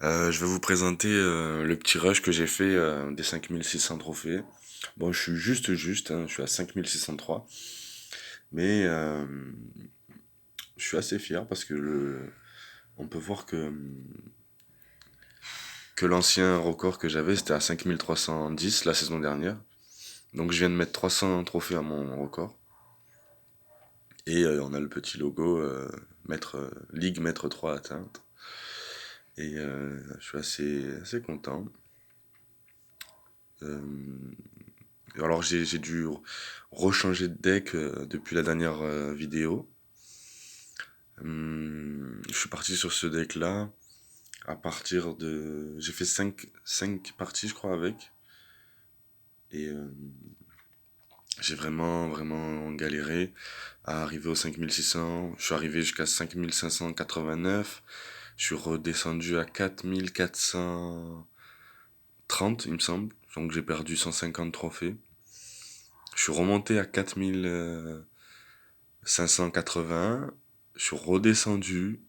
Je vais vous présenter le petit rush que j'ai fait des 5600 trophées. Bon, je suis juste, hein, je suis à 5603. Mais je suis assez fier parce que on peut voir que l'ancien record que j'avais, c'était à 5310 la saison dernière. Donc je viens de mettre 300 trophées à mon record. Et on a le petit logo Ligue Maître 3 atteinte. Et je suis assez content. Euh, Alors j'ai dû rechanger de deck depuis la dernière vidéo. Je suis parti sur ce deck là à partir de... J'ai fait cinq parties je crois avec. Et j'ai vraiment galéré à arriver aux 5600. Je suis arrivé jusqu'à 5589. Je suis redescendu à 4430 il me semble. Donc j'ai perdu 150 trophées. Je suis remonté à 4581. Je suis redescendu,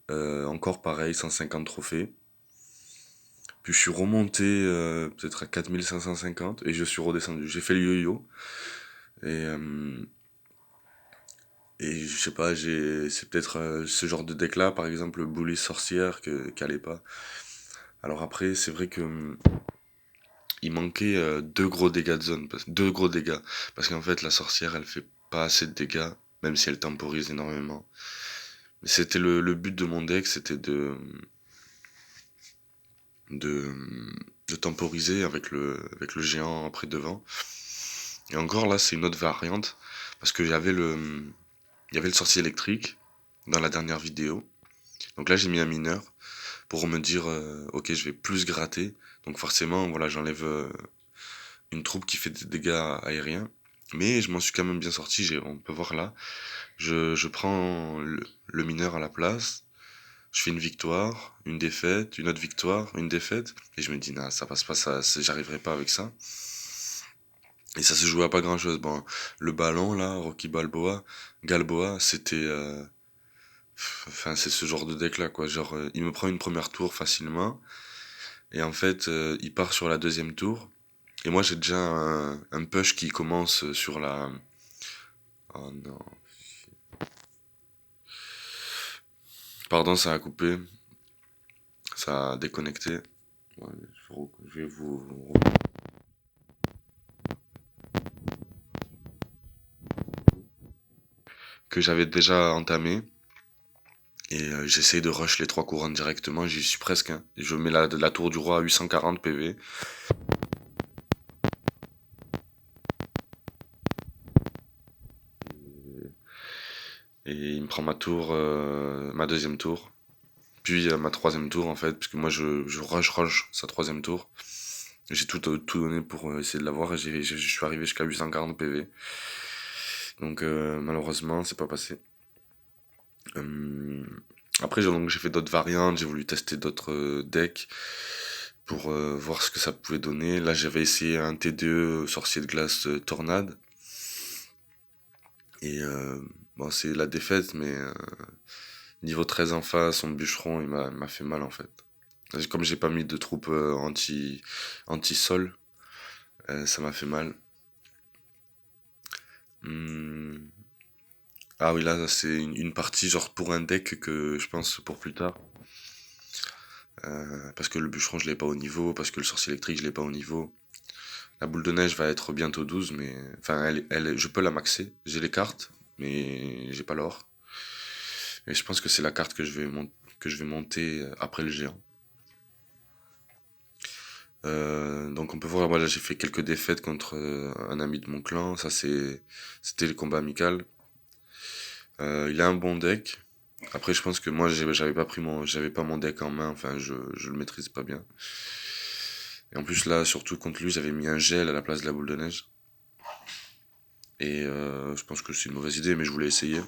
encore pareil, 150 trophées. Puis je suis remonté peut-être à 4550 et je suis redescendu. J'ai fait le yo-yo. Et, euh, et je sais pas, c'est peut-être ce genre de deck là, par exemple le Bully Sorcière, qui allait pas. Alors après, c'est vrai que il manquait deux gros dégâts de zone, deux gros dégâts. Parce qu'en fait, la sorcière, elle fait pas assez de dégâts, même si elle temporise énormément. Mais c'était le but de mon deck, c'était de, de temporiser avec le géant après devant. Et encore là, c'est une autre variante, parce que il y avait le sorcier électrique dans la dernière vidéo. Donc là, j'ai mis un mineur pour me dire, ok, je vais plus gratter. Donc forcément, voilà, j'enlève une troupe qui fait des dégâts aériens. Mais je m'en suis quand même bien sorti, on peut voir là. Je prends le mineur à la place, je fais une victoire, une défaite, une autre victoire, une défaite. Et je me dis, non, ça passe pas, j'arriverai pas avec ça. Et ça se jouait à pas grand chose. Bon, le ballon là, Rocky Galboa, c'était. Enfin, c'est ce genre de deck là, quoi. Genre, il me prend une première tour facilement. Et en fait, il part sur la deuxième tour. Et moi, j'ai déjà un push qui commence sur la. Oh non. Pardon, ça a coupé. Ça a déconnecté. Ouais, je vais vous... Que j'avais déjà entamé. Et j'essaie de rush les trois couronnes directement. J'y suis presque, hein. Je mets la tour du roi à 840 PV. Et il me prend ma tour, ma deuxième tour. Puis ma troisième tour en fait. Puisque moi je rush sa troisième tour. J'ai tout donné pour essayer de l'avoir. Et je suis arrivé jusqu'à 840 PV. Donc malheureusement, c'est pas passé. Euh, Après, donc, j'ai fait d'autres variantes, j'ai voulu tester d'autres decks pour voir ce que ça pouvait donner. Là, j'avais essayé un T2 sorcier de glace tornade. Et bon, c'est la défaite, mais niveau 13 en face, son bûcheron, il m'a fait mal en fait. Comme j'ai pas mis de troupes anti-sol, ça m'a fait mal. Hum. Ah oui, là, c'est une partie genre pour un deck que je pense pour plus tard. Parce que le bûcheron, je l'ai pas au niveau, parce que le sorcier électrique, je l'ai pas au niveau. La boule de neige va être bientôt 12, mais... Enfin, je peux la maxer. J'ai les cartes, mais j'ai pas l'or. Et je pense que c'est la carte que je vais monter après le géant. Donc on peut voir, voilà, j'ai fait quelques défaites contre un ami de mon clan. C'était le combat amical. Il a un bon deck. Après, je pense que moi, j'avais pas mon deck en main. Enfin, je le maîtrise pas bien. Et en plus là, surtout contre lui, j'avais mis un gel à la place de la boule de neige. Et je pense que c'est une mauvaise idée, mais je voulais essayer.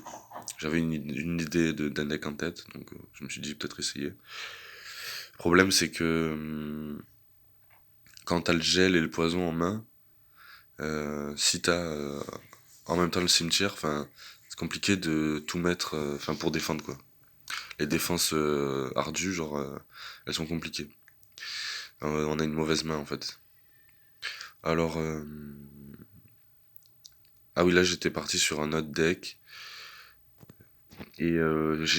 J'avais une idée d'un deck en tête, donc je me suis dit peut-être essayer. Le problème, c'est que quand t'as le gel et le poison en main, si t'as en même temps le cimetière, enfin, c'est compliqué de tout mettre, enfin, pour défendre quoi. Les défenses ardues, genre, elles sont compliquées. On a une mauvaise main en fait. Alors, ah oui, là j'étais parti sur un autre deck. Et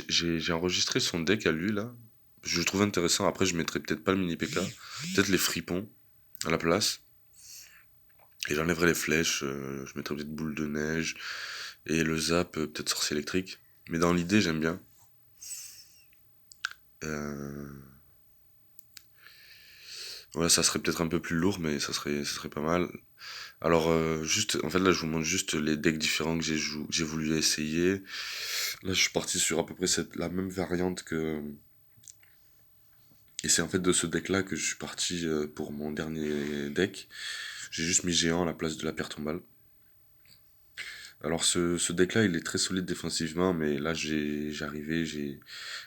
j'ai enregistré son deck à lui là. Je le trouve intéressant. Après, je mettrais peut-être pas le mini PK. Peut-être les fripons à la place. Et j'enlèverais les flèches. Je mettrais peut-être boule de neige. Et le zap, peut-être sorcier électrique. Mais dans l'idée, j'aime bien. Euh, Ouais, ça serait peut-être un peu plus lourd, mais ça serait pas mal. Alors, juste, en fait, là, je vous montre juste les decks différents que j'ai voulu essayer. Là, je suis parti sur à peu près la même variante que. Et c'est en fait de ce deck-là que je suis parti pour mon dernier deck. J'ai juste mis géant à la place de la pierre tombale. Alors, ce deck-là, il est très solide défensivement, mais là, j'ai arrivé, j'ai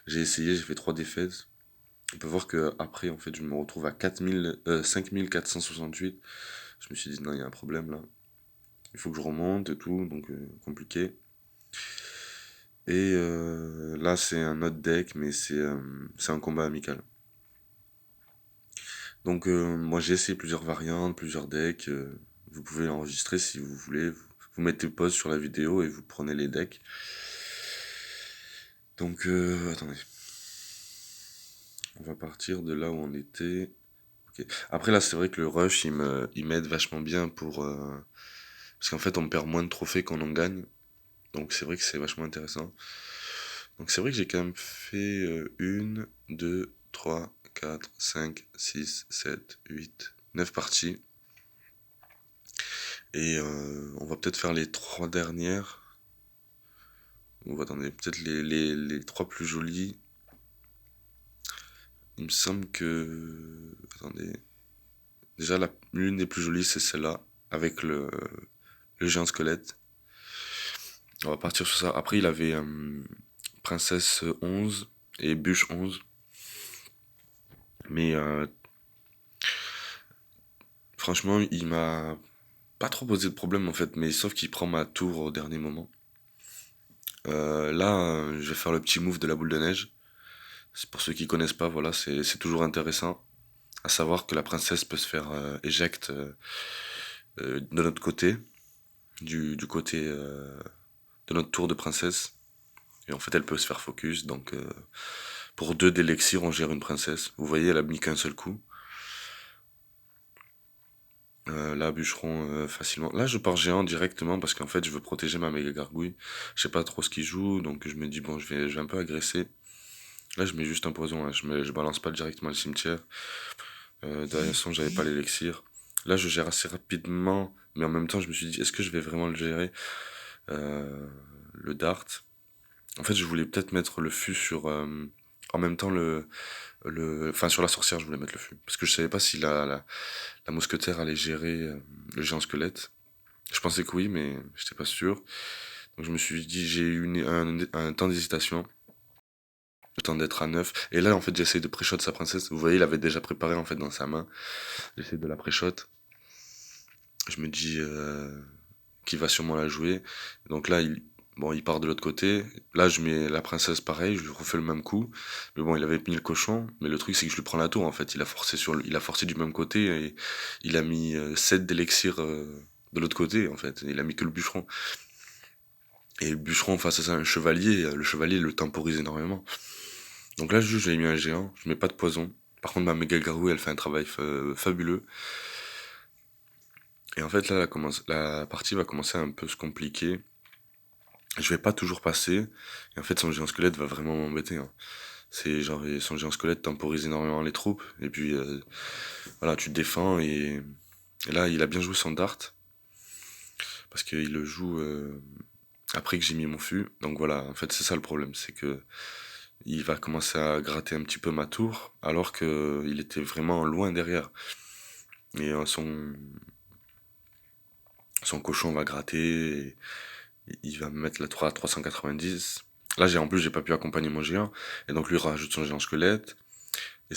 essayé, j'ai fait 3 défaites. On peut voir que après, en fait, je me retrouve à 5468. Je me suis dit, non, il y a un problème là. Il faut que je remonte et tout, donc compliqué. Et là, c'est un autre deck, mais c'est un combat amical. Donc, moi, j'ai essayé plusieurs variantes, plusieurs decks. Vous pouvez l'enregistrer si vous voulez. Vous mettez pause sur la vidéo et vous prenez les decks. Donc, attendez. On va partir de là où on était. Ok. Après, là, c'est vrai que le rush, il m'aide vachement bien pour. Parce qu'en fait, on perd moins de trophées qu'on en gagne. Donc, c'est vrai que c'est vachement intéressant. Donc c'est vrai que j'ai quand même fait 1, 2, 3, 4, 5, 6, 7, 8, 9 parties. Et on va peut-être faire les 3 dernières. Ou attendez, peut-être les 3 plus jolies. Il me semble que. Attendez. Déjà, l'une des plus jolies, c'est celle-là, avec le géant squelette. On va partir sur ça. Après, il avait Princesse 11 et Bûche 11. Mais franchement, il m'a pas trop posé de problème en fait, mais sauf qu'il prend ma tour au dernier moment. Là, je vais faire le petit move de la boule de neige. C'est pour ceux qui connaissent pas, voilà, c'est toujours intéressant. À savoir que la princesse peut se faire éjecte de notre côté, du côté de notre tour de princesse. Et en fait, elle peut se faire focus. Donc, pour 2 d'élixir, on gère une princesse. Vous voyez, elle a mis qu'un seul coup. Là, bûcheron facilement. Là, je pars géant directement parce qu'en fait, je veux protéger ma méga gargouille. Je sais pas trop ce qu'il joue, donc je me dis, bon, je vais un peu agresser. Là, je mets juste un poison, hein. Je balance pas directement le cimetière. De toute façon, j'avais pas l'élixir. Là, je gère assez rapidement, mais en même temps, je me suis dit, est-ce que je vais vraiment le gérer le dart. En fait, je voulais peut-être mettre le fût sur. En même temps, enfin, sur la sorcière, je voulais mettre le fût. Parce que je savais pas si la mousquetaire allait gérer le géant squelette. Je pensais que oui, mais j'étais pas sûr. Donc je me suis dit, j'ai eu un temps d'hésitation, le temps d'être à 9. Et là, en fait, j'essaie de pré-shot sa princesse. Vous voyez, il avait déjà préparé en fait dans sa main. J'essaie de la pré-shot. Je me dis qu'il va sûrement la jouer. Donc là, bon, il part de l'autre côté. Là, je mets la princesse pareil, je lui refais le même coup. Mais bon, il avait mis le cochon. Mais le truc, c'est que je lui prends la tour en fait. Il a forcé du même côté et il a mis 7 d'élixir de l'autre côté en fait. Il a mis que le bûcheron. Et le bûcheron face à ça, un chevalier, le chevalier le temporise énormément. Donc là, juste, j'ai mis un géant, je mets pas de poison. Par contre, ma méga garou, elle fait un travail fabuleux. Et en fait, là, la partie va commencer à un peu se compliquer. Je vais pas toujours passer. Et en fait, son géant squelette va vraiment m'embêter, hein. C'est genre, son géant squelette temporise énormément les troupes. Et puis, voilà, tu te défends. Et là, il a bien joué son dart. Parce qu'il le joue après que j'ai mis mon fût. Donc voilà, en fait, c'est ça le problème. C'est que il va commencer à gratter un petit peu ma tour. Alors que il était vraiment loin derrière. Et son cochon va gratter. Et il va me mettre la tour à 390. Là, en plus, j'ai pas pu accompagner mon géant. Et donc, lui rajoute son géant squelette. Et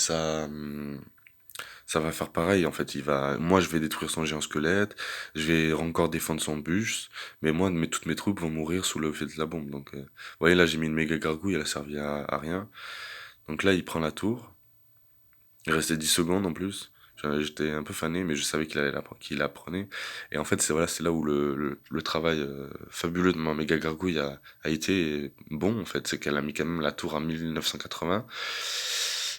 ça va faire pareil. En fait, moi, je vais détruire son géant squelette, je vais encore défendre son bus, mais moi, toutes mes troupes vont mourir sous le fait de la bombe. Donc, vous voyez, là, j'ai mis une méga gargouille, elle a servi à rien. Donc là, il prend la tour. Il restait 10 secondes en plus. J'étais un peu fané, mais je savais qu'il la prenait. Et en fait, c'est là où le travail fabuleux de ma méga gargouille a été bon, en fait. C'est qu'elle a mis quand même la tour à 1980.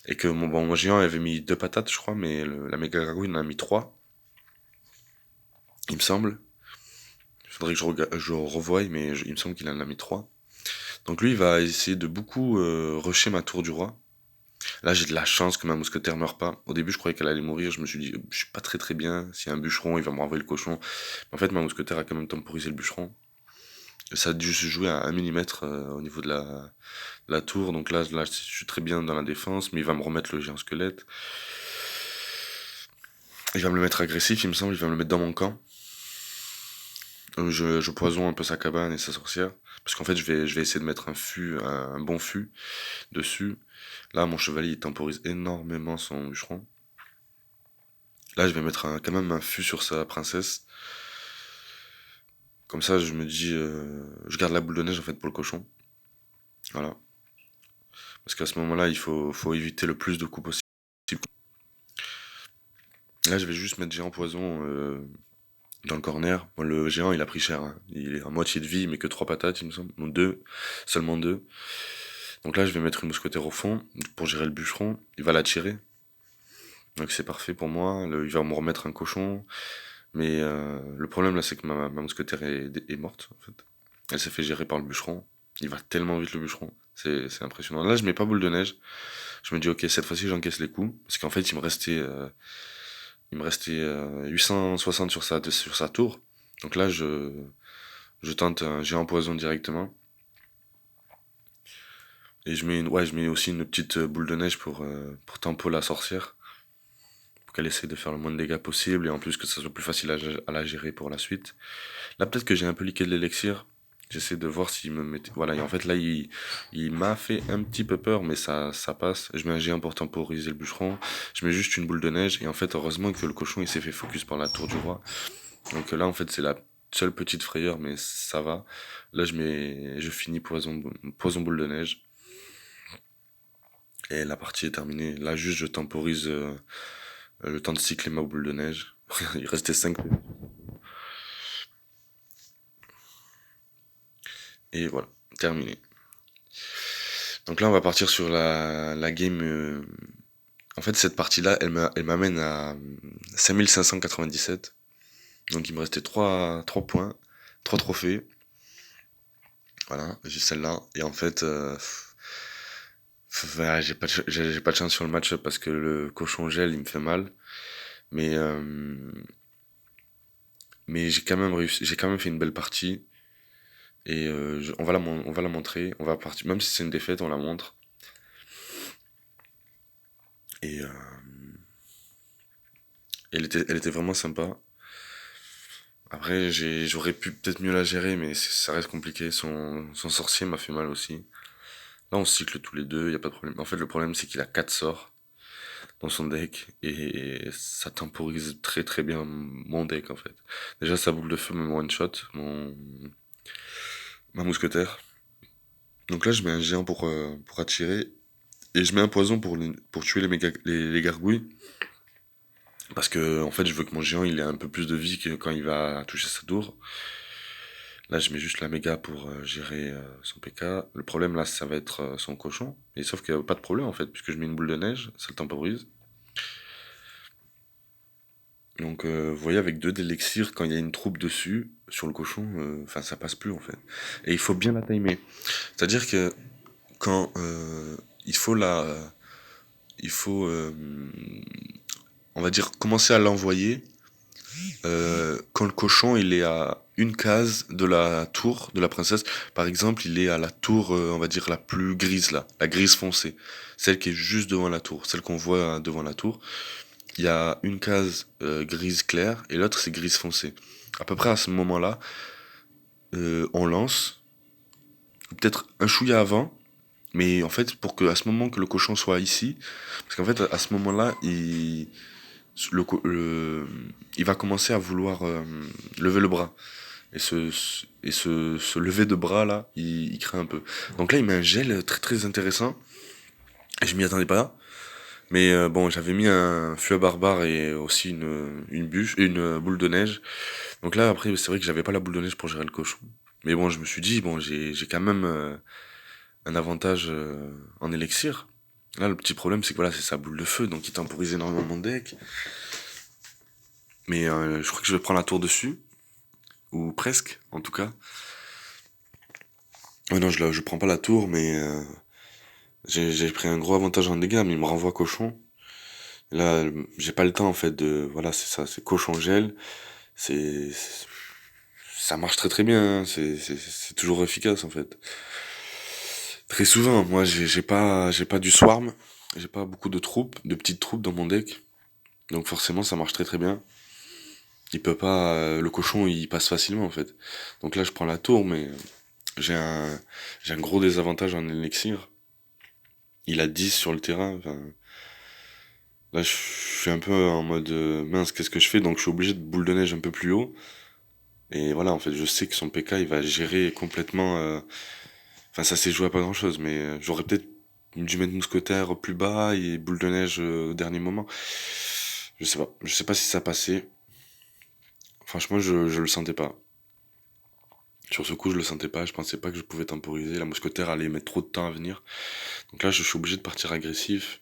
Et que mon géant avait mis deux patates, je crois, mais la méga gargouille en a mis trois, il me semble. Il faudrait que je revoie, mais il me semble qu'il en a mis trois. Donc lui, il va essayer de beaucoup rusher ma tour du roi. Là, j'ai de la chance que ma mousquetaire meure pas. Au début, je croyais qu'elle allait mourir. Je me suis dit, je suis pas très très bien. S'il y a un bûcheron, il va me renvoyer le cochon. En fait, ma mousquetaire a quand même temporisé le bûcheron. Ça a dû se jouer à 1 millimètre au niveau de la tour. Donc là, je suis très bien dans la défense, mais il va me remettre le géant squelette. Il va me le mettre agressif, il me semble. Il va me le mettre dans mon camp. Je poisonne un peu sa cabane et sa sorcière. Parce qu'en fait, je vais essayer de mettre un bon fût dessus. Là, mon chevalier, il temporise énormément son bûcheron. Là, je vais mettre quand même un fût sur sa princesse. Comme ça, je me dis, je garde la boule de neige en fait pour le cochon. Voilà. Parce qu'à ce moment-là, faut éviter le plus de coups possible. Là, je vais juste mettre géant poison dans le corner. Bon, le géant, il a pris cher, hein. Il est à moitié de vie, mais que trois patates, il me semble. Non, deux. Seulement deux. Donc là, je vais mettre une mousquetaire au fond pour gérer le bûcheron. Il va la tirer. Donc c'est parfait pour moi. Il va me remettre un cochon. Mais le problème là, c'est que ma mousquetaire est morte, en fait. Elle s'est fait gérer par le bûcheron. Il va tellement vite le bûcheron. C'est impressionnant. Là, je mets pas boule de neige. Je me dis, ok, cette fois-ci, j'encaisse les coups. Parce qu'en fait, il me restait 860 sur sa tour. Donc là, je tente un géant poison directement. Et je mets aussi une petite boule de neige pour tempo la sorcière. Pour qu'elle essaie de faire le moins de dégâts possible. Et en plus, que ça soit plus facile à la gérer pour la suite. Là, peut-être que j'ai un peu liqué de l'élixir. J'essaie de voir s'il me mettait. Voilà, et en fait, là, il m'a fait un petit peu peur, mais ça passe. Je mets un géant pour temporiser le bûcheron. Je mets juste une boule de neige. Et en fait, heureusement que le cochon, il s'est fait focus par la tour du roi. Donc là, en fait, c'est la seule petite frayeur, mais ça va. Là, je finis poison boule de neige. Et la partie est terminée. Là, juste, je temporise le temps de cycler ma boule de neige. Il restait 5. Et voilà, terminé. Donc là, on va partir sur la game. En fait, cette partie-là, elle m'amène à 5597. Donc il me restait trois points, 3 trophées. Voilà, j'ai celle-là. Et en fait, voilà, j'ai pas de chance sur le match parce que le cochon gel, il me fait mal. Mais, mais j'ai quand même fait une belle partie. Et on va la montrer. On va partir, même si c'est une défaite, on la montre. Et elle était vraiment sympa. Après, j'aurais pu peut-être mieux la gérer, mais ça reste compliqué. Son sorcier m'a fait mal aussi. Là, on cycle tous les deux, y a pas de problème. En fait, le problème, c'est qu'il a 4 sorts dans son deck, et ça temporise très très bien mon deck, en fait. Déjà, sa boule de feu me one-shot, ma mousquetaire. Donc là, je mets un géant pour attirer, et je mets un poison pour tuer les gargouilles. Parce que, en fait, je veux que mon géant, il ait un peu plus de vie que quand il va toucher sa tour. Là, je mets juste la méga pour gérer son PK. Le problème, là, ça va être son cochon. Et sauf qu'il n'y a pas de problème, en fait, puisque je mets une boule de neige, ça le temporise. Donc, vous voyez, avec deux d'élixir, quand il y a une troupe dessus, sur le cochon, enfin, ça passe plus, en fait. Et il faut bien la timer. C'est-à-dire que quand il faut il faut, on va dire, commencer à l'envoyer quand le cochon il est à une case de la tour de la princesse. Par exemple, il est à la tour, on va dire la plus grise là, la grise foncée, celle qui est juste devant la tour, celle qu'on voit devant la tour. Il y a une case grise claire et l'autre c'est grise foncée. À peu près à ce moment-là, on lance, peut-être un chouïa avant, mais en fait pour que à ce moment que le cochon soit ici, parce qu'en fait à ce moment-là, il va commencer à vouloir lever le bras. Se lever de bras là, il craint un peu. Donc là, il met un gel très très intéressant. Et je m'y attendais pas. Mais bon, j'avais mis un feu à barbare et aussi une bûche, une boule de neige. Donc là, après, c'est vrai que j'avais pas la boule de neige pour gérer le cochon. Mais bon, je me suis dit, bon, j'ai quand même un avantage en élixir. Là, le petit problème, c'est que voilà, c'est sa boule de feu, donc il temporise énormément mon deck. Mais je crois que je vais prendre la tour dessus, ou presque, en tout cas. Ouais, non, je prends pas la tour, mais j'ai pris un gros avantage en dégâts, mais il me renvoie cochon. Là, j'ai pas le temps, en fait, de... Voilà, c'est ça, c'est cochon gel. C'est... Ça marche très très bien, hein, c'est toujours efficace, en fait. Très souvent, moi, j'ai pas du swarm, j'ai pas beaucoup de troupes, de petites troupes dans mon deck. Donc forcément, ça marche très très bien. Il peut pas... le cochon, il passe facilement, en fait. Donc là, je prends la tour, mais j'ai un, j'ai un gros désavantage en élixir. Il a 10 sur le terrain, enfin... Là, je suis un peu en mode mince, qu'est-ce que je fais? Donc, je suis obligé de boule de neige un peu plus haut. Et voilà, en fait, je sais que son PK, il va gérer complètement. Enfin, ça s'est joué à pas grand-chose, mais j'aurais peut-être dû mettre mousquetaire plus bas et boule de neige au dernier moment. Je sais pas. Je sais pas si ça passait. Franchement, je le sentais pas. Sur ce coup, je le sentais pas. Je pensais pas que je pouvais temporiser. La mousquetaire allait mettre trop de temps à venir. Donc là, je suis obligé de partir agressif.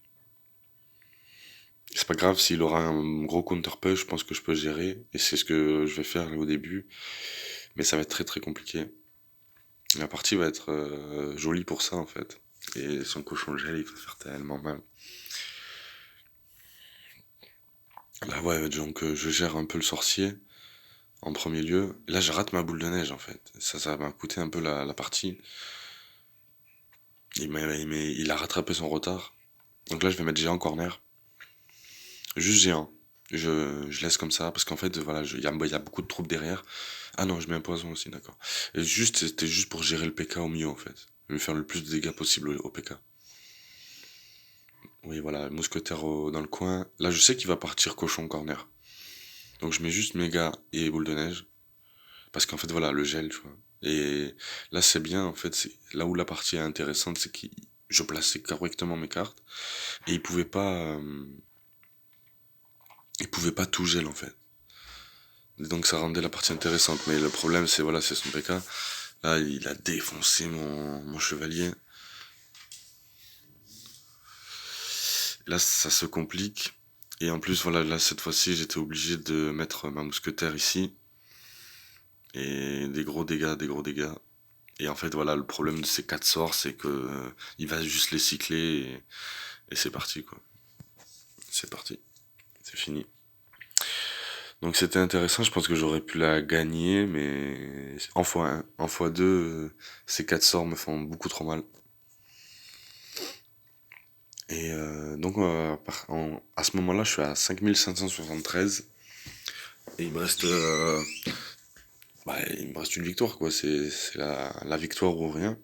C'est pas grave, s'il aura un gros counter-push, je pense que je peux gérer. Et c'est ce que je vais faire là, au début. Mais ça va être très très compliqué. La partie va être jolie pour ça en fait. Et son cochon gel, il va faire tellement mal. Là ouais, donc je gère un peu le sorcier en premier lieu. Là, je rate ma boule de neige en fait. Ça m'a coûté un peu la partie. Il a rattrapé son retard. Donc là, je vais mettre géant corner. Juste géant. Je laisse comme ça parce qu'en fait, voilà, il y a beaucoup de troupes derrière. Ah non, je mets un poison aussi, d'accord. Et juste, c'était juste pour gérer le PK au mieux en fait. Lui faire le plus de dégâts possible au PK. Oui, voilà, mousquetaire dans le coin. Là, je sais qu'il va partir cochon corner. Donc, je mets juste méga et boule de neige. Parce qu'en fait, voilà, le gel, tu vois. Et là, c'est bien, en fait, c'est là où la partie est intéressante, c'est que je plaçais correctement mes cartes. Et il pouvait pas tout gel, en fait. Et donc, ça rendait la partie intéressante. Mais le problème, c'est, voilà, c'est son PK. Là, il a défoncé mon chevalier. Là, ça se complique. Et en plus, voilà, là, cette fois-ci, j'étais obligé de mettre ma mousquetaire ici. Et des gros dégâts, des gros dégâts. Et en fait, voilà, le problème de ces 4 sorts, c'est que il va juste les cycler et c'est parti, quoi. C'est parti. C'est fini. Donc c'était intéressant, je pense que j'aurais pu la gagner, mais en x1. En x2, ces 4 sorts me font beaucoup trop mal. Et donc, à ce moment-là, je suis à 5573. Et il me reste, il me reste une victoire, quoi. C'est la victoire ou rien.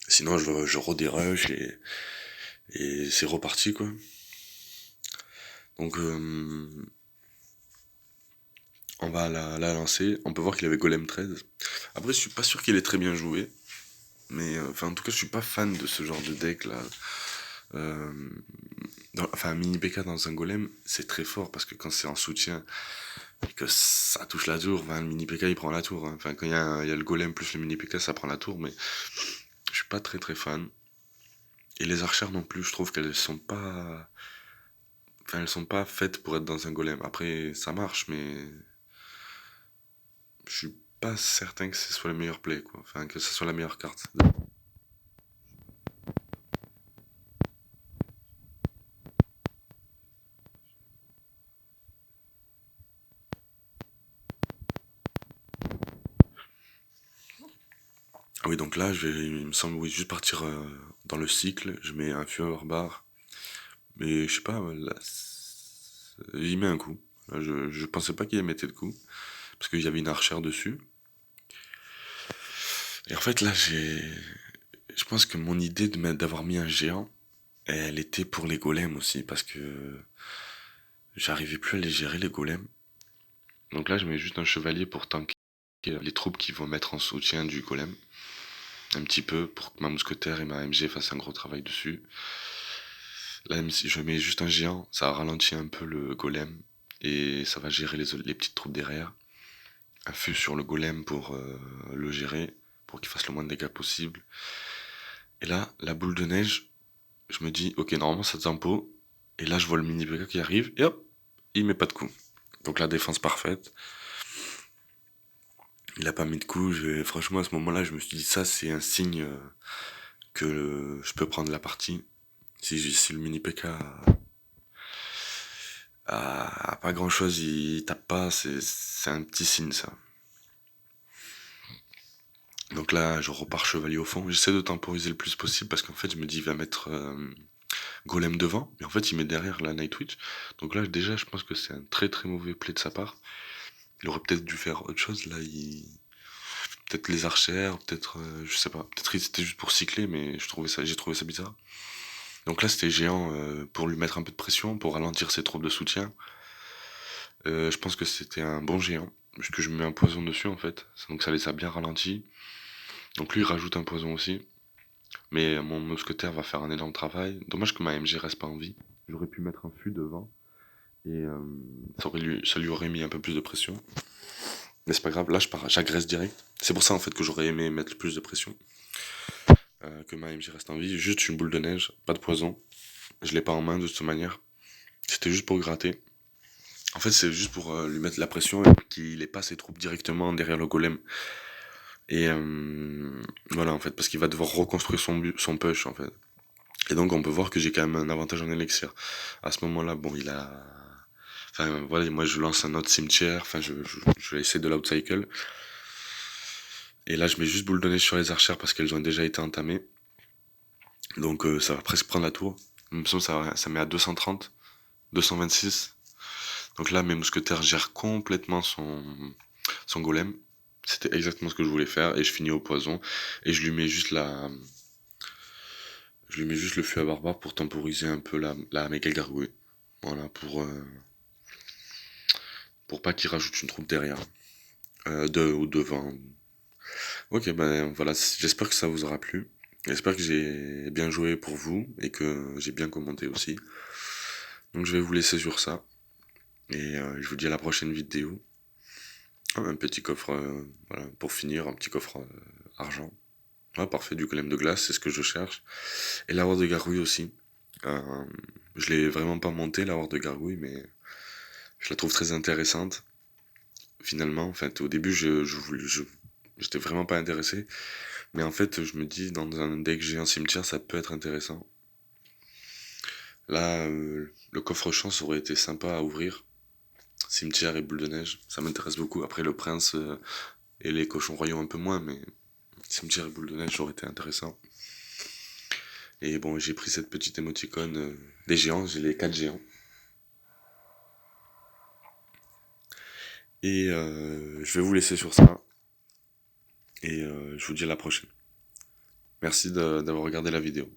Sinon, je redérush et c'est reparti, quoi. Donc, on va la lancer. On peut voir qu'il avait Golem 13. Après, je suis pas sûr qu'il ait très bien joué. Mais, enfin, en tout cas, je suis pas fan de ce genre de deck, là. Euh, enfin, un mini PK dans un golem, c'est très fort parce que quand c'est en soutien et que ça touche la tour, ben, le mini PK il prend la tour, hein. Enfin, quand il y a le golem plus le mini PK, ça prend la tour, mais je suis pas très très fan. Et les archères non plus, je trouve qu'elles sont pas. Enfin, elles sont pas faites pour être dans un golem. Après, ça marche, mais je suis pas certain que ce soit le meilleur play, quoi. Enfin, que ce soit la meilleure carte. Ah oui, donc là, il me semble, oui, juste partir dans le cycle. Je mets un fur bar. Mais je sais pas, là, il met un coup. Là, je pensais pas qu'il mettait de coup. Parce qu'il y avait une archère dessus. Et en fait, là, je pense que mon idée d'avoir mis un géant, elle était pour les golems aussi. Parce que j'arrivais plus à les gérer les golems. Donc là, je mets juste un chevalier pour tanker les troupes qui vont mettre en soutien du golem. Un petit peu pour que ma mousquetaire et ma MG fassent un gros travail dessus. Là, je mets juste un géant, ça ralentit un peu le golem et ça va gérer les petites troupes derrière. Un feu sur le golem pour le gérer, pour qu'il fasse le moins de dégâts possible. Et là, la boule de neige, je me dis, ok, normalement ça tempo. Et là, je vois le mini PK qui arrive, et hop, il met pas de coup. Donc la défense parfaite. Il a pas mis de coup. Franchement, à ce moment-là, je me suis dit, ça, c'est un signe que je peux prendre la partie. Si le mini PK a pas grand-chose, il tape pas, c'est un petit signe, ça. Donc là, je repars chevalier au fond. J'essaie de temporiser le plus possible parce qu'en fait, je me dis, il va mettre golem devant. Mais en fait, il met derrière la Nightwitch. Donc là, déjà, je pense que c'est un très très mauvais play de sa part. Il aurait peut-être dû faire autre chose. Là, peut-être les archères, peut-être, je sais pas. Peut-être c'était juste pour cycler, mais j'ai trouvé ça bizarre. Donc là, c'était géant pour lui mettre un peu de pression, pour ralentir ses troupes de soutien. Je pense que c'était un bon géant, puisque je mets un poison dessus en fait. Donc ça les a bien ralentis. Donc lui, il rajoute un poison aussi. Mais mon mousquetaire va faire un énorme travail. Dommage que ma MG reste pas en vie. J'aurais pu mettre un fût devant. Et ça lui aurait mis un peu plus de pression. Mais c'est pas grave, là j'agresse direct. C'est pour ça en fait que j'aurais aimé mettre plus de pression. Que ma MG reste en vie. Juste une boule de neige, pas de poison. Je l'ai pas en main de toute manière. C'était juste pour gratter. En fait, c'est juste pour lui mettre la pression et qu'il ait pas ses troupes directement derrière le golem. Et voilà, en fait, parce qu'il va devoir reconstruire son push, en fait. Et donc, on peut voir que j'ai quand même un avantage en élixir. À ce moment-là, bon, il a... Enfin, voilà, moi, je lance un autre cimetière. Enfin, je vais essayer de l'outcycle. Et là, je mets juste boule de neige sur les archères parce qu'elles ont déjà été entamées. Donc, ça va presque prendre la tour. Il me semble que ça met à 230, 226. Donc là, mes mousquetaires gèrent complètement son golem. C'était exactement ce que je voulais faire. Et je finis au poison. Et je lui mets juste je lui mets juste le feu à barbare pour temporiser un peu la méga gargouille. Voilà, pour pas qu'il rajoute une troupe derrière. Ou devant. Ok, ben voilà, j'espère que ça vous aura plu. J'espère que j'ai bien joué pour vous et que j'ai bien commenté aussi. Donc je vais vous laisser sur ça. Et je vous dis à la prochaine vidéo. Un petit coffre, voilà, pour finir, un petit coffre argent. Ouais, parfait, du golem de glace, c'est ce que je cherche. Et la horde de gargouille aussi. Euh, je l'ai vraiment pas monté, la horde de gargouille, mais je la trouve très intéressante. Finalement, en fait, au début, j'étais vraiment pas intéressé. Mais en fait, je me dis, dans un deck géant cimetière, ça peut être intéressant. Là, le coffre-chance aurait été sympa à ouvrir. Cimetière et boule de neige, ça m'intéresse beaucoup. Après, le prince et les cochons royaux un peu moins, mais cimetière et boule de neige aurait été intéressant. Et bon, j'ai pris cette petite émoticône des géants, j'ai les 4 géants. Et je vais vous laisser sur ça. Et je vous dis à la prochaine. Merci d'avoir regardé la vidéo.